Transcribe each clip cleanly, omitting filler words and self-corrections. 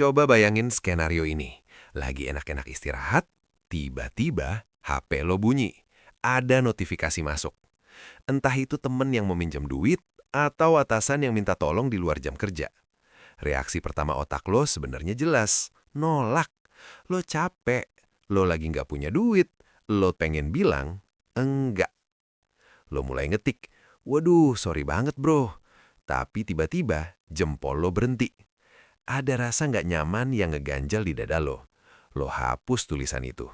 Coba bayangin skenario ini. Lagi enak-enak istirahat, tiba-tiba HP lo bunyi. Ada notifikasi masuk. Entah itu temen yang meminjam duit atau atasan yang minta tolong di luar jam kerja. Reaksi pertama otak lo sebenarnya jelas. Nolak. Lo capek. Lo lagi nggak punya duit. Lo pengen bilang, enggak. Lo mulai ngetik, waduh sorry banget bro. Tapi tiba-tiba jempol lo berhenti. Ada rasa nggak nyaman yang ngeganjal di dada lo. Lo hapus tulisan itu.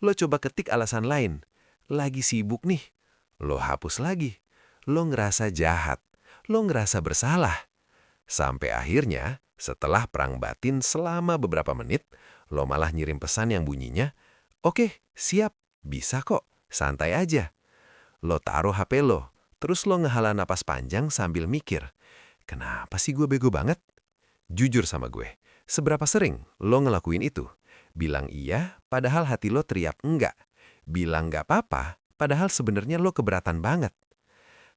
Lo coba ketik alasan lain. Lagi sibuk nih. Lo hapus lagi. Lo ngerasa jahat. Lo ngerasa bersalah. Sampai akhirnya, setelah perang batin selama beberapa menit, lo malah ngirim pesan yang bunyinya, "Oke, siap, bisa kok, santai aja." Lo taruh HP lo, terus lo ngehala napas panjang sambil mikir, kenapa sih gue bego banget? Jujur sama gue, seberapa sering lo ngelakuin itu? Bilang iya, padahal hati lo teriak enggak. Bilang nggak apa-apa, padahal sebenarnya lo keberatan banget.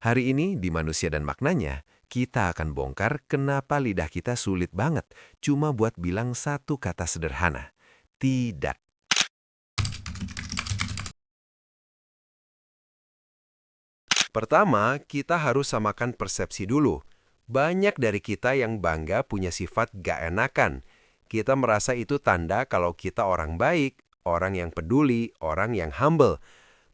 Hari ini di Manusia dan Maknanya, kita akan bongkar kenapa lidah kita sulit banget cuma buat bilang satu kata sederhana. Tidak. Pertama, kita harus samakan persepsi dulu. Banyak dari kita yang bangga punya sifat gak enakan. Kita merasa itu tanda kalau kita orang baik, orang yang peduli, orang yang humble.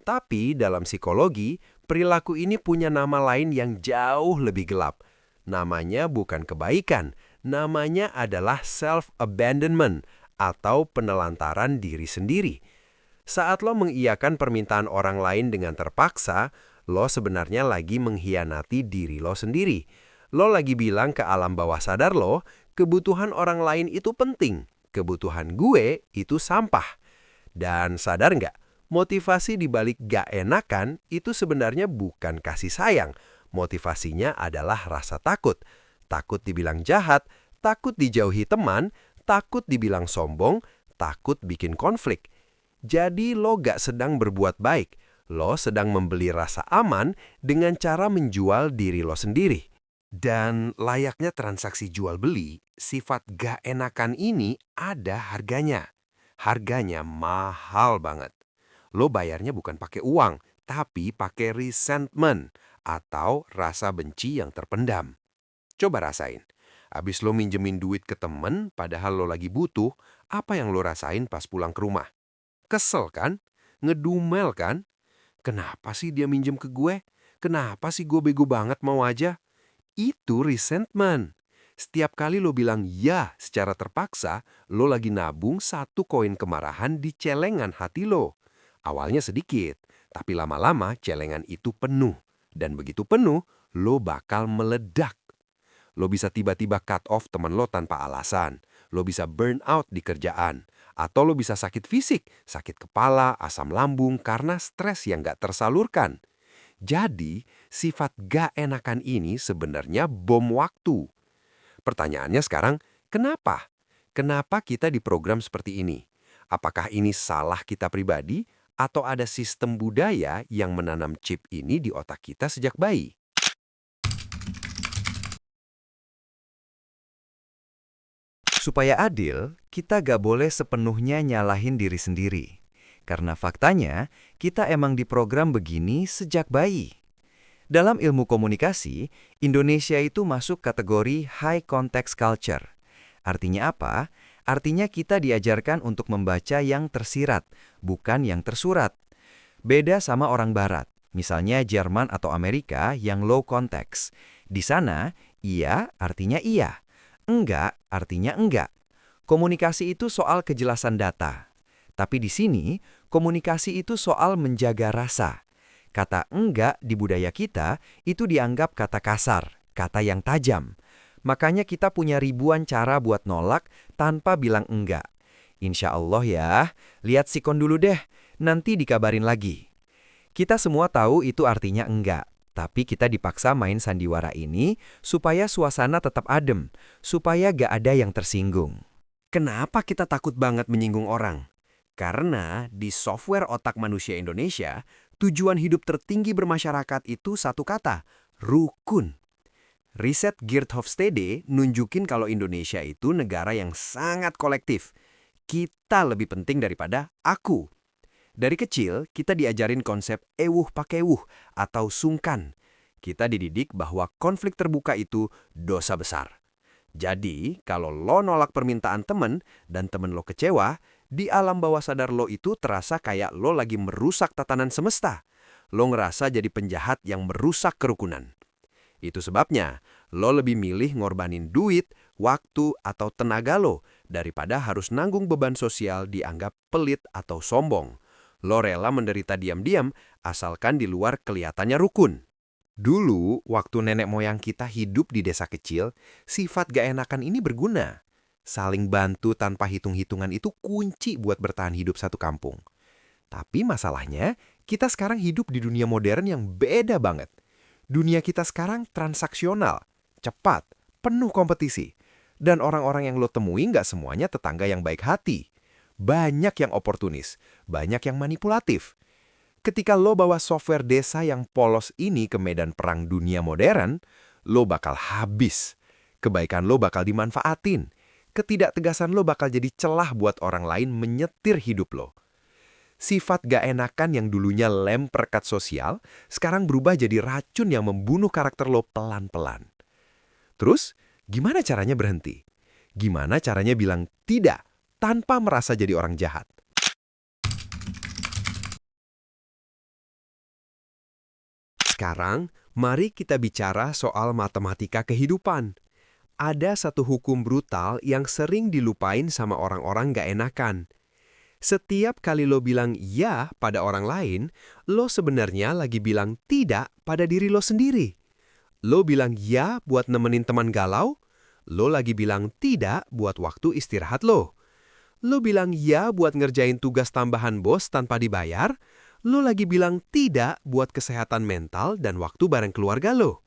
Tapi dalam psikologi, perilaku ini punya nama lain yang jauh lebih gelap. Namanya bukan kebaikan, namanya adalah self-abandonment atau penelantaran diri sendiri. Saat lo mengiyakan permintaan orang lain dengan terpaksa, lo sebenarnya lagi mengkhianati diri lo sendiri. Lo lagi bilang ke alam bawah sadar lo, kebutuhan orang lain itu penting, kebutuhan gue itu sampah. Dan sadar nggak, motivasi di balik gak enakan itu sebenarnya bukan kasih sayang. Motivasinya adalah rasa takut. Takut dibilang jahat, takut dijauhi teman, takut dibilang sombong, takut bikin konflik. Jadi lo gak sedang berbuat baik, lo sedang membeli rasa aman dengan cara menjual diri lo sendiri. Dan layaknya transaksi jual-beli, sifat gak enakan ini ada harganya. Harganya mahal banget. Lo bayarnya bukan pakai uang, tapi pakai resentment atau rasa benci yang terpendam. Coba rasain. Abis lo minjemin duit ke temen, padahal lo lagi butuh, apa yang lo rasain pas pulang ke rumah? Kesel kan? Ngedumel kan? Kenapa sih dia minjem ke gue? Kenapa sih gue bego banget mau aja? Itu resentment. Setiap kali lo bilang ya secara terpaksa, lo lagi nabung satu koin kemarahan di celengan hati lo. Awalnya sedikit, tapi lama-lama celengan itu penuh. Dan begitu penuh, lo bakal meledak. Lo bisa tiba-tiba cut off teman lo tanpa alasan. Lo bisa burn out di kerjaan. Atau lo bisa sakit fisik, sakit kepala, asam lambung karena stres yang gak tersalurkan. Jadi, sifat gak enakan ini sebenarnya bom waktu. Pertanyaannya sekarang, kenapa? Kenapa kita diprogram seperti ini? Apakah ini salah kita pribadi atau ada sistem budaya yang menanam chip ini di otak kita sejak bayi? Supaya adil, kita gak boleh sepenuhnya nyalahin diri sendiri. Karena faktanya, kita emang diprogram begini sejak bayi. Dalam ilmu komunikasi, Indonesia itu masuk kategori high context culture. Artinya apa? Artinya kita diajarkan untuk membaca yang tersirat, bukan yang tersurat. Beda sama orang Barat, misalnya Jerman atau Amerika yang low context. Di sana, iya artinya iya. Enggak artinya enggak. Komunikasi itu soal kejelasan data. Tapi di sini, komunikasi itu soal menjaga rasa. Kata enggak di budaya kita itu dianggap kata kasar, kata yang tajam. Makanya kita punya ribuan cara buat nolak tanpa bilang enggak. Insya Allah ya, lihat sikon dulu deh, nanti dikabarin lagi. Kita semua tahu itu artinya enggak. Tapi kita dipaksa main sandiwara ini supaya suasana tetap adem, supaya gak ada yang tersinggung. Kenapa kita takut banget menyinggung orang? Karena di software otak manusia Indonesia, tujuan hidup tertinggi bermasyarakat itu satu kata, rukun. Riset Geert Hofstede nunjukin kalau Indonesia itu negara yang sangat kolektif. Kita lebih penting daripada aku. Dari kecil, kita diajarin konsep ewuh pakewuh atau sungkan. Kita dididik bahwa konflik terbuka itu dosa besar. Jadi, kalau lo nolak permintaan temen dan temen lo kecewa, di alam bawah sadar lo itu terasa kayak lo lagi merusak tatanan semesta. Lo ngerasa jadi penjahat yang merusak kerukunan. Itu sebabnya, lo lebih milih ngorbanin duit, waktu, atau tenaga lo daripada harus nanggung beban sosial dianggap pelit atau sombong. Lo rela menderita diam-diam asalkan di luar kelihatannya rukun. Dulu, waktu nenek moyang kita hidup di desa kecil, sifat gak enakan ini berguna. Saling bantu tanpa hitung-hitungan itu kunci buat bertahan hidup satu kampung. Tapi masalahnya, kita sekarang hidup di dunia modern yang beda banget. Dunia kita sekarang transaksional, cepat, penuh kompetisi. Dan orang-orang yang lo temui nggak semuanya tetangga yang baik hati. Banyak yang oportunis, banyak yang manipulatif. Ketika lo bawa software desa yang polos ini ke medan perang dunia modern, lo bakal habis. Kebaikan lo bakal dimanfaatin. Ketidaktegasan lo bakal jadi celah buat orang lain menyetir hidup lo. Sifat gak enakan yang dulunya lem perekat sosial, sekarang berubah jadi racun yang membunuh karakter lo pelan-pelan. Terus, gimana caranya berhenti? Gimana caranya bilang tidak tanpa merasa jadi orang jahat? Sekarang, mari kita bicara soal matematika kehidupan. Ada satu hukum brutal yang sering dilupain sama orang-orang gak enakan. Setiap kali lo bilang ya pada orang lain, lo sebenarnya lagi bilang tidak pada diri lo sendiri. Lo bilang ya buat nemenin teman galau, lo lagi bilang tidak buat waktu istirahat lo. Lo bilang ya buat ngerjain tugas tambahan bos tanpa dibayar, lo lagi bilang tidak buat kesehatan mental dan waktu bareng keluarga lo.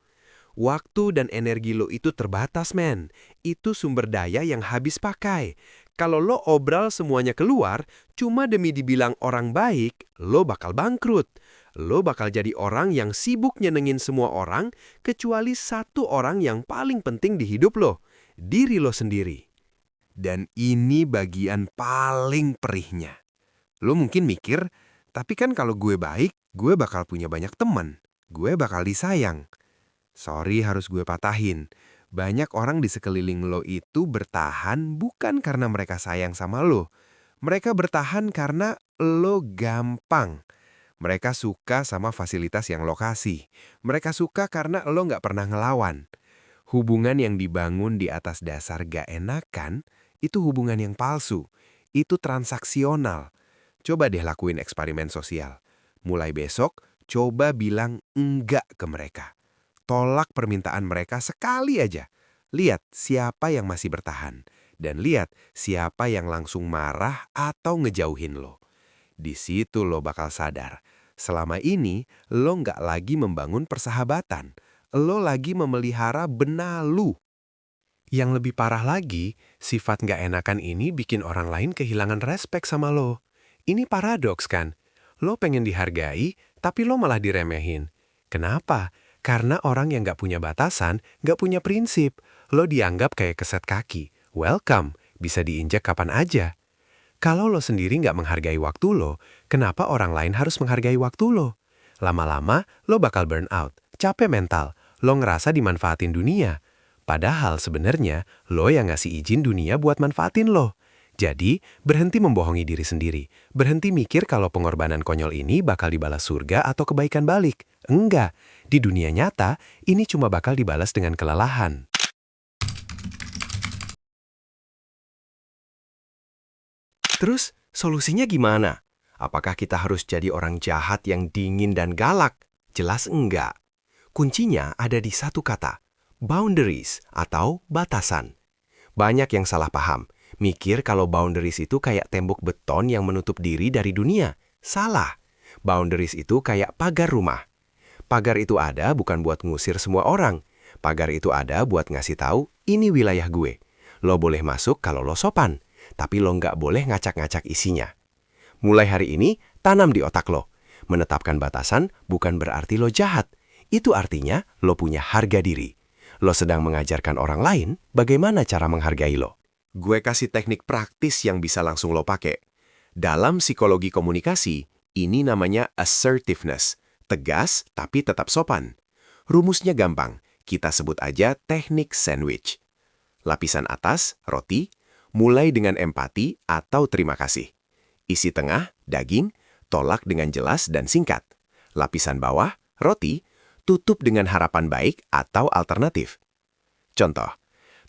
Waktu dan energi lo itu terbatas, men. Itu sumber daya yang habis pakai. Kalau lo obral semuanya keluar, cuma demi dibilang orang baik, lo bakal bangkrut. Lo bakal jadi orang yang sibuk nyenengin semua orang, kecuali satu orang yang paling penting di hidup lo, diri lo sendiri. Dan ini bagian paling perihnya. Lo mungkin mikir, tapi kan kalau gue baik, gue bakal punya banyak teman. Gue bakal disayang. Sorry harus gue patahin. Banyak orang di sekeliling lo itu bertahan bukan karena mereka sayang sama lo. Mereka bertahan karena lo gampang. Mereka suka sama fasilitas yang lo kasih. Mereka suka karena lo nggak pernah ngelawan. Hubungan yang dibangun di atas dasar gak enakan, itu hubungan yang palsu. Itu transaksional. Coba deh lakuin eksperimen sosial. Mulai besok, coba bilang enggak ke mereka. Tolak permintaan mereka sekali aja. Lihat siapa yang masih bertahan. Dan lihat siapa yang langsung marah atau ngejauhin lo. Di situ lo bakal sadar. Selama ini lo nggak lagi membangun persahabatan. Lo lagi memelihara benalu. Yang lebih parah lagi, sifat nggak enakan ini bikin orang lain kehilangan respek sama lo. Ini paradoks kan? Lo pengen dihargai, tapi lo malah diremehin. Kenapa? Karena orang yang nggak punya batasan, nggak punya prinsip. Lo dianggap kayak keset kaki. Welcome, bisa diinjak kapan aja. Kalau lo sendiri nggak menghargai waktu lo, kenapa orang lain harus menghargai waktu lo? Lama-lama, lo bakal burn out, capek mental, lo ngerasa dimanfaatin dunia. Padahal sebenarnya, lo yang ngasih izin dunia buat manfaatin lo. Jadi, berhenti membohongi diri sendiri. Berhenti mikir kalau pengorbanan konyol ini bakal dibalas surga atau kebaikan balik. Enggak, di dunia nyata, ini cuma bakal dibalas dengan kelelahan. Terus, solusinya gimana? Apakah kita harus jadi orang jahat yang dingin dan galak? Jelas enggak. Kuncinya ada di satu kata, boundaries atau batasan. Banyak yang salah paham. Mikir kalau boundaries itu kayak tembok beton yang menutup diri dari dunia. Salah. Boundaries itu kayak pagar rumah. Pagar itu ada bukan buat ngusir semua orang. Pagar itu ada buat ngasih tahu, ini wilayah gue. Lo boleh masuk kalau lo sopan, tapi lo nggak boleh ngacak-ngacak isinya. Mulai hari ini, tanam di otak lo. Menetapkan batasan bukan berarti lo jahat. Itu artinya lo punya harga diri. Lo sedang mengajarkan orang lain bagaimana cara menghargai lo. Gue kasih teknik praktis yang bisa langsung lo pakai. Dalam psikologi komunikasi, ini namanya assertiveness. Tegas tapi tetap sopan. Rumusnya gampang, kita sebut aja teknik sandwich. Lapisan atas, roti, mulai dengan empati atau terima kasih. Isi tengah, daging, tolak dengan jelas dan singkat. Lapisan bawah, roti, tutup dengan harapan baik atau alternatif. Contoh,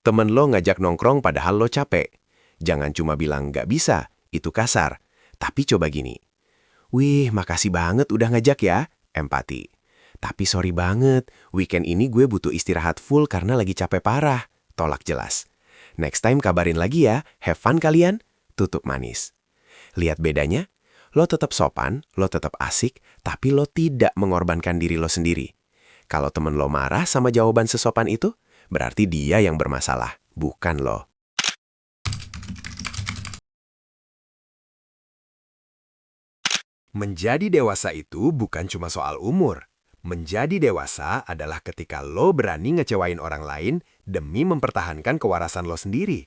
temen lo ngajak nongkrong padahal lo capek. Jangan cuma bilang nggak bisa, itu kasar. Tapi coba gini. Wih, makasih banget udah ngajak ya, empati. Tapi sorry banget, weekend ini gue butuh istirahat full karena lagi capek parah. Tolak jelas. Next time kabarin lagi ya, have fun kalian, tutup manis. Lihat bedanya? Lo tetap sopan, lo tetap asik, tapi lo tidak mengorbankan diri lo sendiri. Kalau temen lo marah sama jawaban sesopan itu, berarti dia yang bermasalah, bukan lo. Menjadi dewasa itu bukan cuma soal umur. Menjadi dewasa adalah ketika lo berani ngecewain orang lain demi mempertahankan kewarasan lo sendiri.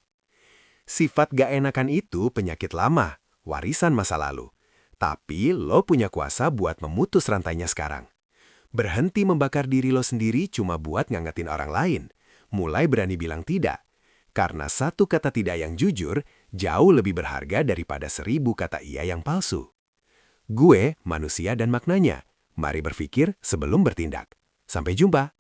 Sifat gak enakan itu penyakit lama, warisan masa lalu. Tapi lo punya kuasa buat memutus rantainya sekarang. Berhenti membakar diri lo sendiri cuma buat ngangetin orang lain. Mulai berani bilang tidak. Karena satu kata tidak yang jujur jauh lebih berharga daripada 1000 kata iya yang palsu. Gue, manusia dan maknanya. Mari berpikir sebelum bertindak. Sampai jumpa.